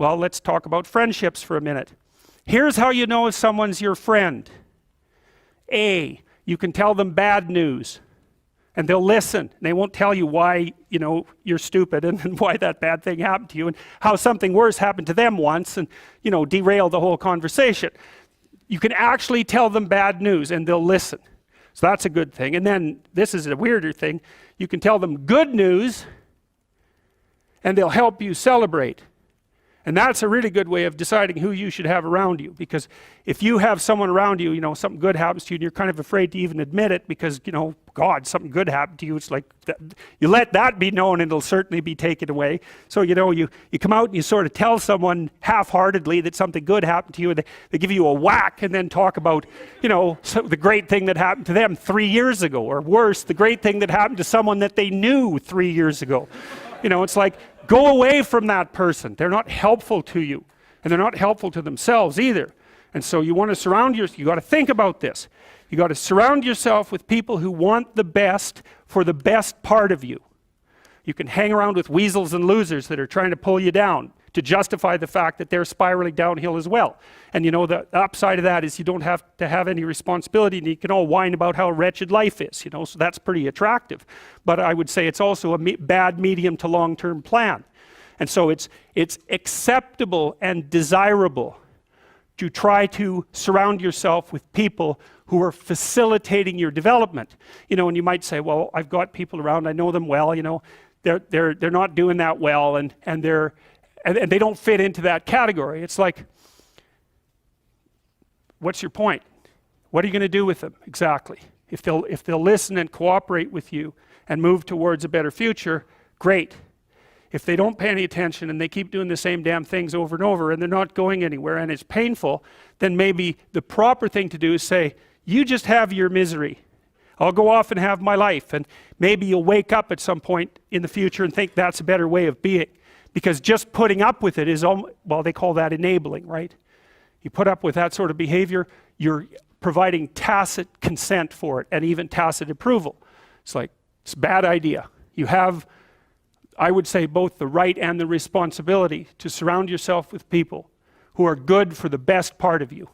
Well, let's talk about friendships for a minute. Here's how you know if someone's your friend. A, you can tell them bad news and they'll listen. They won't tell you why, you're stupid and why that bad thing happened to you and how something worse happened to them once and, derail the whole conversation. You can actually tell them bad news and they'll listen. So that's a good thing. And then this is a weirder thing. You can tell them good news and they'll help you celebrate. And that's a really good way of deciding who you should have around you, because if you have someone around you, something good happens to you and you're kind of afraid to even admit it because, God, something good happened to you, it's like, you let that be known and it'll certainly be taken away. So, you come out and you sort of tell someone half-heartedly that something good happened to you and they give you a whack and then talk about, the great thing that happened to them 3 years ago, or worse, the great thing that happened to someone that they knew 3 years ago. It's like, go away from that person. They're not helpful to you, and they're not helpful to themselves either. And so you want to surround yourself, you got to think about this. You got to surround yourself with people who want the best for the best part of you. You can hang around with weasels and losers that are trying to pull you down to justify the fact that they're spiraling downhill as well. And the upside of that is you don't have to have any responsibility and you can all whine about how wretched life is, so that's pretty attractive. But I would say it's also a bad medium to long-term plan. And so it's acceptable and desirable to try to surround yourself with people who are facilitating your development. And you might say, well, I've got people around, I know them well, they're not doing that well and they don't fit into that category. It's like, what's your point? What are you going to do with them exactly? If they'll listen and cooperate with you and move towards a better future, great. If they don't pay any attention and they keep doing the same damn things over and over and they're not going anywhere and it's painful, then maybe the proper thing to do is say, you just have your misery. I'll go off and have my life. And maybe you'll wake up at some point in the future and think that's a better way of being. Because just putting up with it is, well, they call that enabling, right? You put up with that sort of behavior, you're providing tacit consent for it and even tacit approval. It's like, it's a bad idea. You have, I would say, both the right and the responsibility to surround yourself with people who are good for the best part of you.